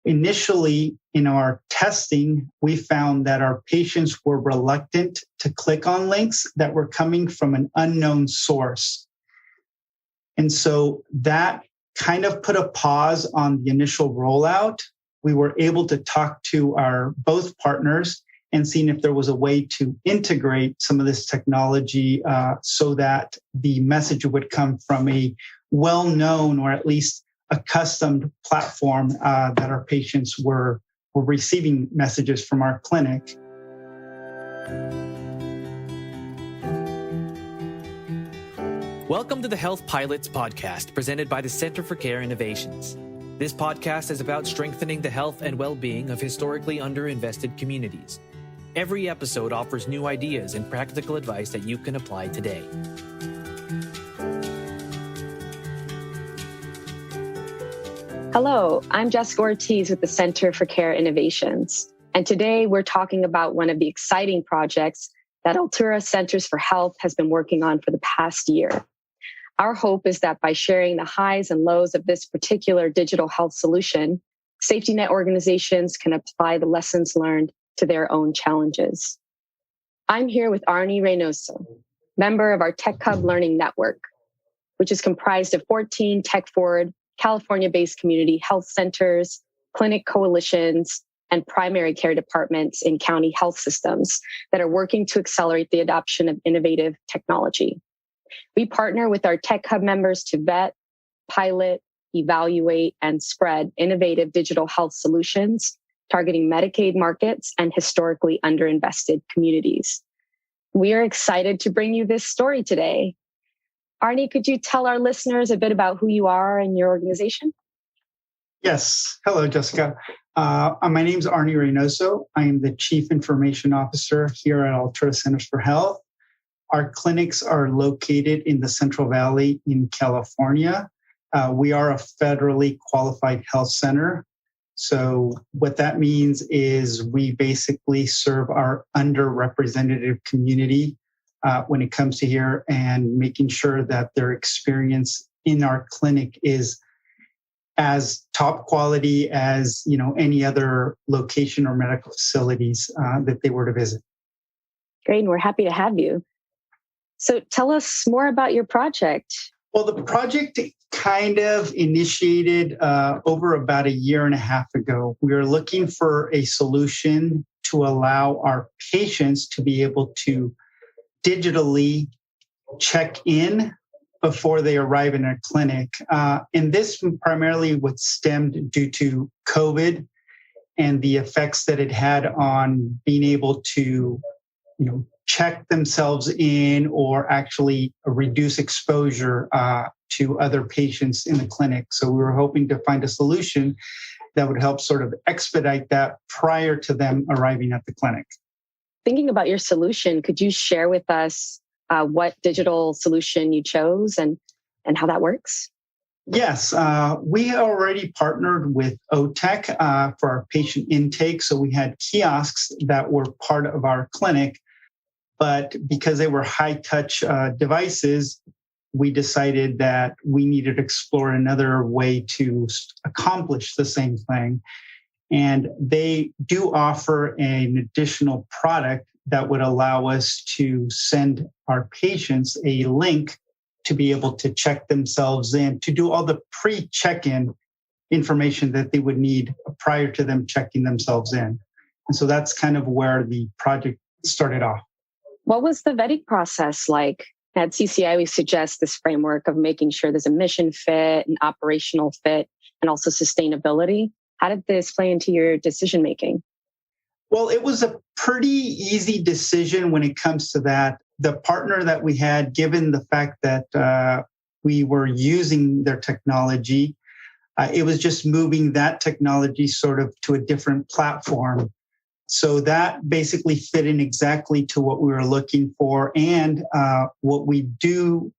initially in our testing, we found that our patients were reluctant to click on links that were coming from an unknown source. And so that kind of put a pause on the initial rollout. We were able to talk to our both partners and seeing if there was a way to integrate some of this technology so that the message would come from a well-known or at least accustomed platform that our patients were receiving messages from our clinic. Welcome to the Health Pilots podcast, presented by the Center for Care Innovations. This podcast is about strengthening the health and well-being of historically underinvested communities. Every episode offers new ideas and practical advice that you can apply today. Hello, I'm Jessica Ortiz with the Center for Care Innovations. And today we're talking about one of the exciting projects that Altura Centers for Health has been working on for the past year. Our hope is that by sharing the highs and lows of this particular digital health solution, safety net organizations can apply the lessons learned to their own challenges. I'm here with Arnie Reynoso, member of our Tech Hub Learning Network, which is comprised of 14 tech-forward, California-based community health centers, clinic coalitions, and primary care departments in county health systems that are working to accelerate the adoption of innovative technology. We partner with our Tech Hub members to vet, pilot, evaluate, and spread innovative digital health solutions targeting Medicaid markets and historically underinvested communities. We are excited to bring you this story today. Arnie, could you tell our listeners a bit about who you are and your organization? Yes. Hello, Jessica. My name is Arnie Reynoso. I am the Chief Information Officer here at Altura Centers for Health. Our clinics are located in the Central Valley in California. We are a federally qualified health center. So what that means is we basically serve our underrepresented community when it comes to here and making sure that their experience in our clinic is as top quality as any other location or medical facilities that they were to visit. Great, and we're happy to have you. So tell us more about your project. Well, the project kind of initiated over about a year and a half ago. We were looking for a solution to allow our patients to be able to digitally check in before they arrive in a clinic. And this primarily was stemmed due to COVID and the effects that it had on being able to, check themselves in or actually reduce exposure to other patients in the clinic. So we were hoping to find a solution that would help sort of expedite that prior to them arriving at the clinic. Thinking about your solution, could you share with us what digital solution you chose and how that works? Yes, we already partnered with OTech for our patient intake. So we had kiosks that were part of our clinic, but because they were high-touch devices, we decided that we needed to explore another way to accomplish the same thing. And they do offer an additional product that would allow us to send our patients a link to be able to check themselves in, to do all the pre-check-in information that they would need prior to them checking themselves in. And so that's kind of where the project started off. What was the vetting process like? At CCI, we suggest this framework of making sure there's a mission fit, an operational fit, and also sustainability. How did this play into your decision-making? Well, it was a pretty easy decision when it comes to that. The partner that we had, given the fact that we were using their technology, it was just moving that technology sort of to a different platform. So that basically fit in exactly to what we were looking for. And what we do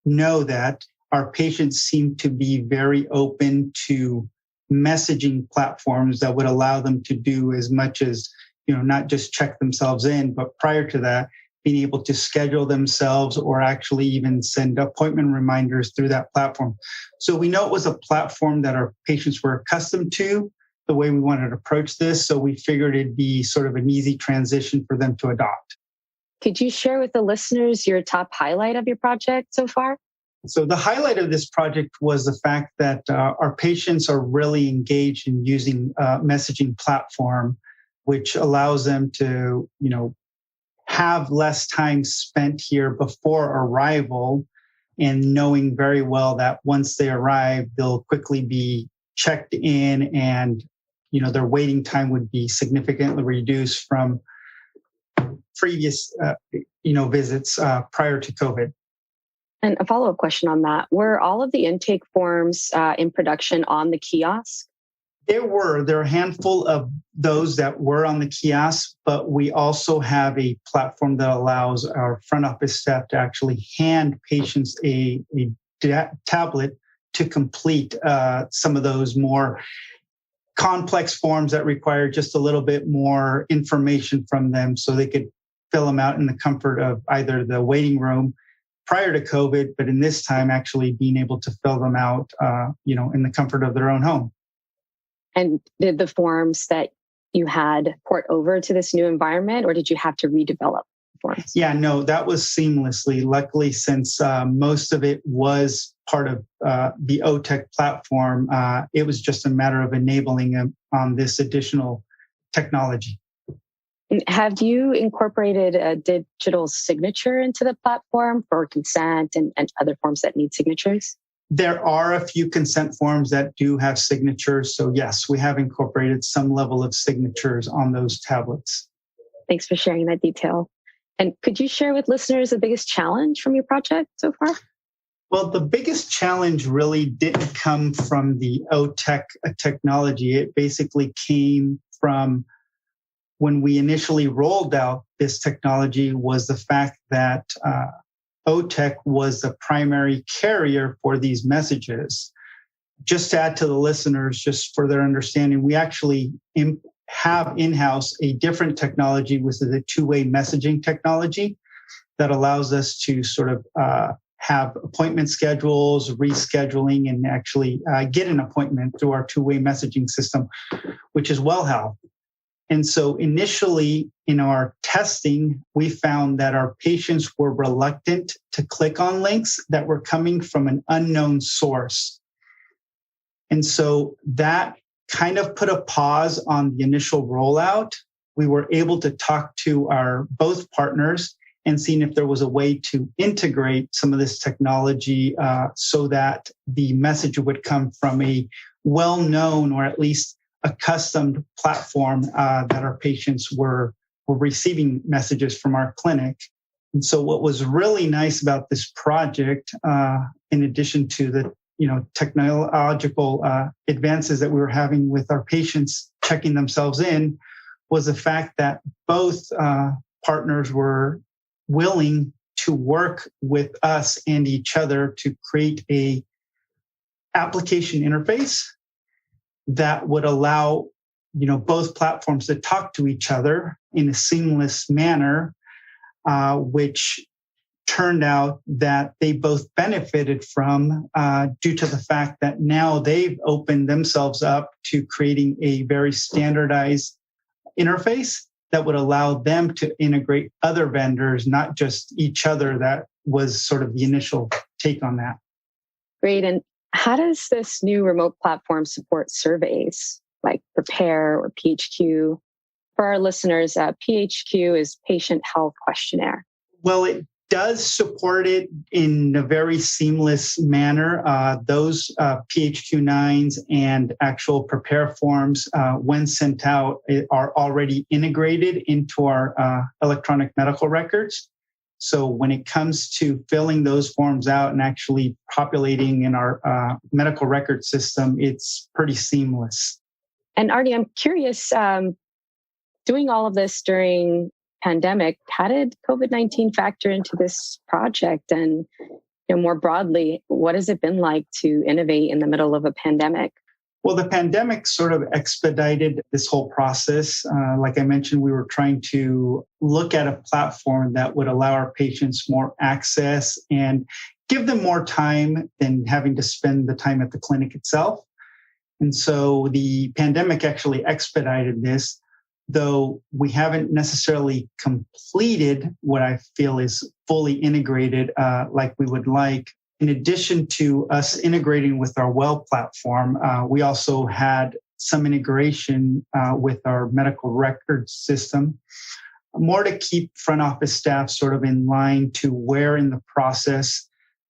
know that our patients seem to be very open to messaging platforms that would allow them to do as much as, not just check themselves in, but prior to that, being able to schedule themselves or actually even send appointment reminders through that platform. So we know it was a platform that our patients were accustomed to. the way we wanted to approach this. So we figured it'd be sort of an easy transition for them to adopt. Could you share with the listeners your top highlight of your project so far? So the highlight of this project was the fact that our patients are really engaged in using a messaging platform, which allows them to, have less time spent here before arrival, and knowing very well that once they arrive, they'll quickly be checked in, and their waiting time would be significantly reduced from previous visits prior to COVID. And a follow-up question on that: were all of the intake forms in production on the kiosk? There are a handful of those that were on the kiosk, but we also have a platform that allows our front office staff to actually hand patients a tablet to complete some of those more complex forms that require just a little bit more information from them, so they could fill them out in the comfort of either the waiting room prior to COVID, but in this time actually being able to fill them out, in the comfort of their own home. And did the forms that you had port over to this new environment, or did you have to redevelop forms? Yeah, no, that was seamlessly. Luckily, since most of it was part of the OTEC platform, it was just a matter of enabling them on this additional technology. Have you incorporated a digital signature into the platform for consent and other forms that need signatures? There are a few consent forms that do have signatures. So yes, we have incorporated some level of signatures on those tablets. Thanks for sharing that detail. And could you share with listeners the biggest challenge from your project so far? Well, the biggest challenge really didn't come from the OTEC technology. It basically came from when we initially rolled out this technology, was the fact that OTEC was the primary carrier for these messages. Just to add to the listeners, just for their understanding, we actually have in-house a different technology, which is a two-way messaging technology that allows us to sort of have appointment schedules, rescheduling, and actually get an appointment through our two-way messaging system, which is WellHealth. And so initially in our testing, we found that our patients were reluctant to click on links that were coming from an unknown source. And so that kind of put a pause on the initial rollout. We were able to talk to our both partners and seeing if there was a way to integrate some of this technology so that the message would come from a well-known or at least accustomed platform that our patients were receiving messages from our clinic. And so what was really nice about this project, in addition to the technological advances that we were having with our patients checking themselves in, was the fact that both partners were willing to work with us and each other to create a application interface that would allow, both platforms to talk to each other in a seamless manner, which turned out that they both benefited from due to the fact that now they've opened themselves up to creating a very standardized interface that would allow them to integrate other vendors, not just each other. That was sort of the initial take on that. Great. And how does this new remote platform support surveys like Prepare or PHQ? For our listeners, PHQ is Patient Health Questionnaire. Well, it does support it in a very seamless manner. Those PHQ-9s and actual Prepare forms, when sent out, are already integrated into our electronic medical records. So when it comes to filling those forms out and actually populating in our medical record system, it's pretty seamless. And Artie, I'm curious, doing all of this during pandemic, how did COVID-19 factor into this project? And more broadly, what has it been like to innovate in the middle of a pandemic? Well, the pandemic sort of expedited this whole process. Like I mentioned, we were trying to look at a platform that would allow our patients more access and give them more time than having to spend the time at the clinic itself. And so the pandemic actually expedited this, though we haven't necessarily completed what I feel is fully integrated like we would like. In addition to us integrating with our Well platform, we also had some integration with our medical records system, more to keep front office staff sort of in line to where in the process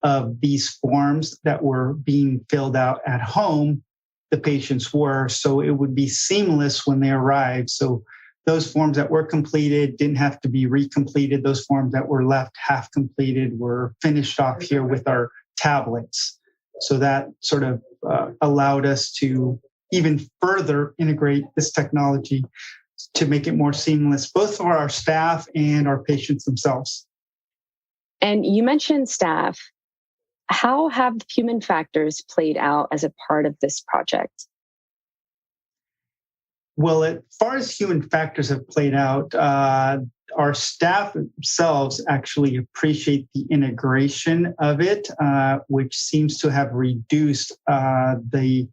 of these forms that were being filled out at home the patients were, so it would be seamless when they arrived. So those forms that were completed didn't have to be recompleted. Those forms that were left half completed were finished off here with our tablets. So that sort of allowed us to even further integrate this technology to make it more seamless, both for our staff and our patients themselves. And you mentioned staff. How have human factors played out as a part of this project? Well, as far as human factors have played out, our staff themselves actually appreciate the integration of it, which seems to have reduced the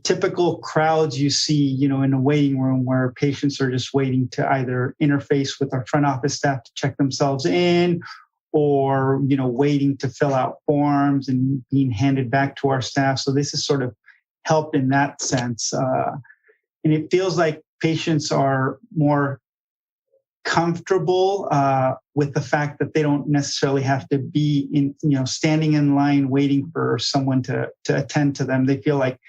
typical crowds you see, in a waiting room where patients are just waiting to either interface with our front office staff to check themselves in, or waiting to fill out forms and being handed back to our staff. So this has sort of helped in that sense. And it feels like patients are more comfortable with the fact that they don't necessarily have to be standing in line waiting for someone to attend to them. They feel like,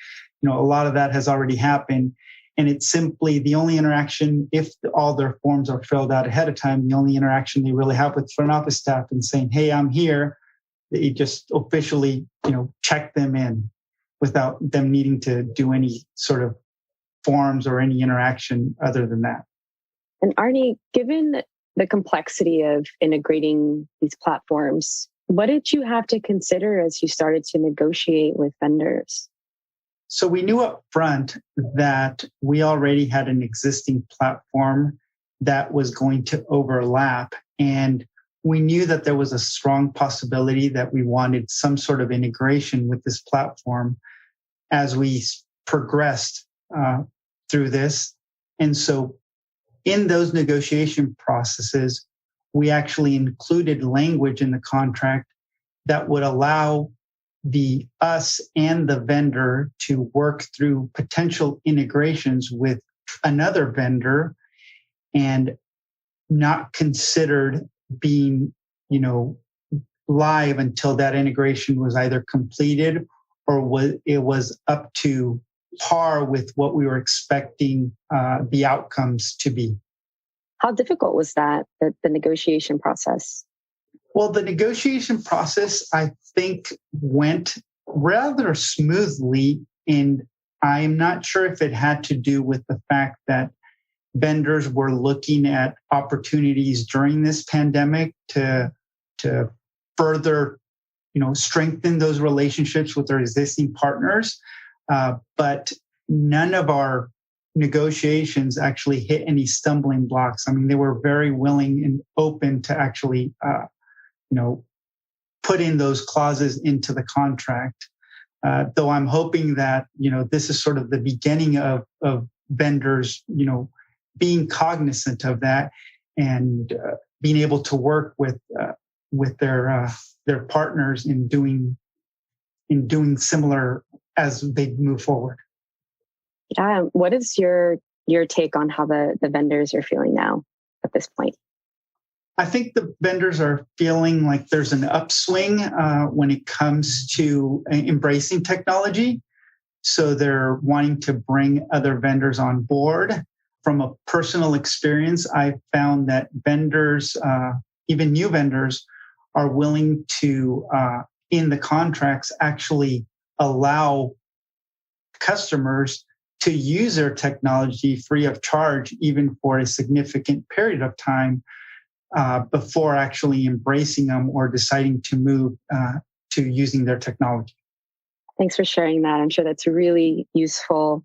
a lot of that has already happened. And it's simply the only interaction, if all their forms are filled out ahead of time, the only interaction they really have with front office staff and saying, hey, I'm here, they just officially, check them in without them needing to do any sort of forms or any interaction other than that. And Arnie, given the complexity of integrating these platforms, what did you have to consider as you started to negotiate with vendors? So we knew up front that we already had an existing platform that was going to overlap. And we knew that there was a strong possibility that we wanted some sort of integration with this platform as we progressed through this. And so in those negotiation processes, we actually included language in the contract that would allow us and the vendor to work through potential integrations with another vendor and not considered being, live until that integration was either completed or it was up to par with what we were expecting the outcomes to be. How difficult was that, the negotiation process? Well, the negotiation process, I think, went rather smoothly. And I'm not sure if it had to do with the fact that vendors were looking at opportunities during this pandemic to further, strengthen those relationships with their existing partners. But none of our negotiations actually hit any stumbling blocks. I mean, they were very willing and open to actually, put in those clauses into the contract. Though I'm hoping that, this is sort of the beginning of vendors, being cognizant of that and being able to work with their partners in doing similar as they move forward. Yeah. What is your take on how the vendors are feeling now at this point? I think the vendors are feeling like there's an upswing when it comes to embracing technology. So they're wanting to bring other vendors on board. From a personal experience, I found that vendors, even new vendors, are willing to, in the contracts, actually allow customers to use their technology free of charge, even for a significant period of time, before actually embracing them or deciding to move to using their technology. Thanks for sharing that. I'm sure that's really useful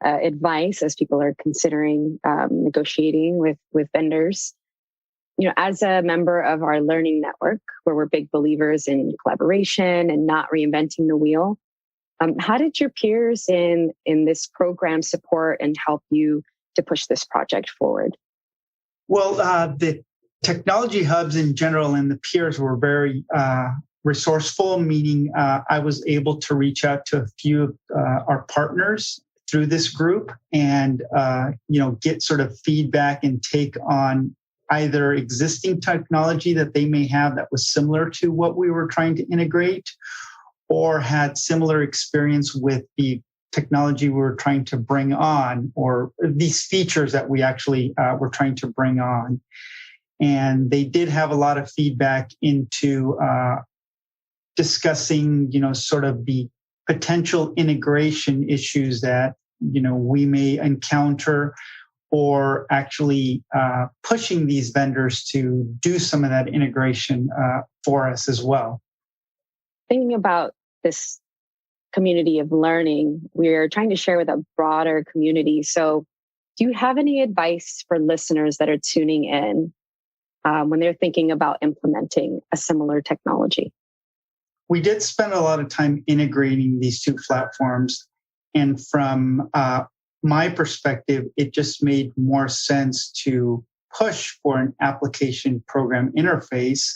advice as people are considering negotiating with vendors. As a member of our learning network, where we're big believers in collaboration and not reinventing the wheel, How did your peers in this program support and help you to push this project forward? Well, the technology hubs in general and the peers were very resourceful, meaning I was able to reach out to a few of our partners through this group and get sort of feedback and take on either existing technology that they may have that was similar to what we were trying to integrate, or had similar experience with the technology we were trying to bring on, or these features that we actually were trying to bring on. And they did have a lot of feedback into discussing, sort of the potential integration issues that, we may encounter, or actually pushing these vendors to do some of that integration for us as well. Thinking about this community of learning, we're trying to share with a broader community. So do you have any advice for listeners that are tuning in when they're thinking about implementing a similar technology? We did spend a lot of time integrating these two platforms. And from my perspective, it just made more sense to push for an application program interface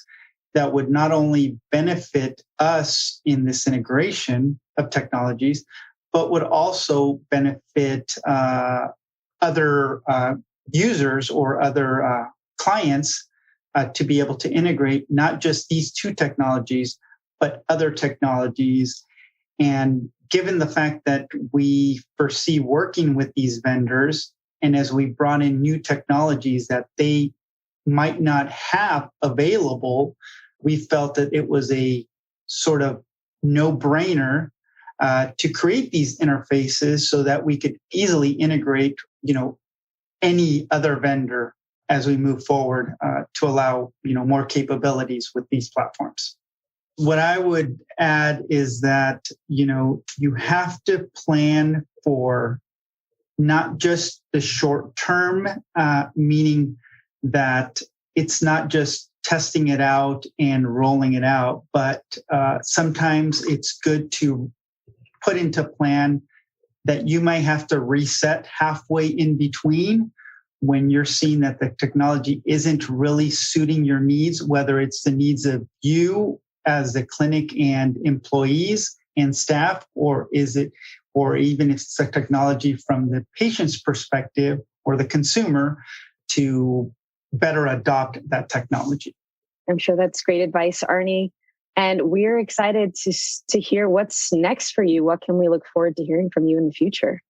that would not only benefit us in this integration of technologies, but would also benefit other users or other clients to be able to integrate not just these two technologies, but other technologies. And given the fact that we foresee working with these vendors, and as we brought in new technologies that they might not have available, we felt that it was a sort of no-brainer to create these interfaces so that we could easily integrate, any other vendor as we move forward to allow, more capabilities with these platforms. What I would add is that, you have to plan for not just the short term, meaning that it's not just testing it out and rolling it out, but sometimes it's good to put into plan that you might have to reset halfway in between when you're seeing that the technology isn't really suiting your needs, whether it's the needs of you as the clinic and employees and staff, or even if it's a technology from the patient's perspective or the consumer to better adopt that technology. I'm sure that's great advice, Arnie. And we're excited to hear what's next for you. What can we look forward to hearing from you in the future?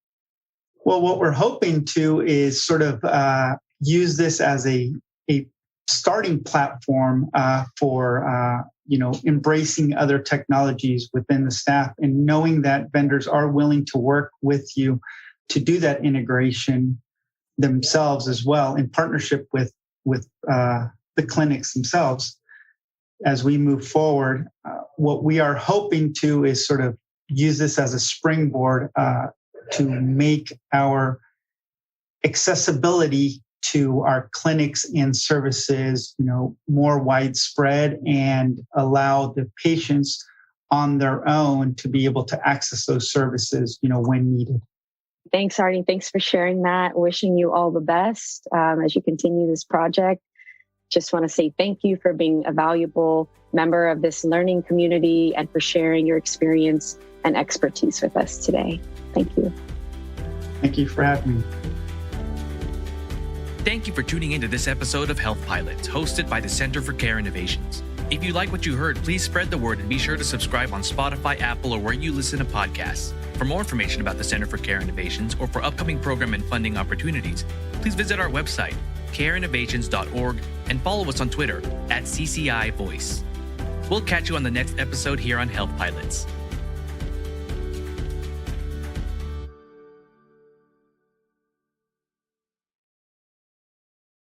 Well, what we're hoping to is sort of use this as a starting platform for embracing other technologies within the staff, and knowing that vendors are willing to work with you to do that integration themselves as well, in partnership with the clinics themselves. As we move forward, what we are hoping to is sort of use this as a springboard to make our accessibility to our clinics and services, more widespread, and allow the patients on their own to be able to access those services, when needed. Thanks, Arnie. Thanks for sharing that. Wishing you all the best as you continue this project. Just want to say thank you for being a valuable member of this learning community and for sharing your experience and expertise with us today. Thank you. Thank you for having me. Thank you for tuning into this episode of Health Pilots, hosted by the Center for Care Innovations. If you like what you heard, please spread the word and be sure to subscribe on Spotify, Apple, or where you listen to podcasts. For more information about the Center for Care Innovations or for upcoming program and funding opportunities, please visit our website, careinnovations.org, and follow us on Twitter @CCI Voice. We'll catch you on the next episode here on Health Pilots.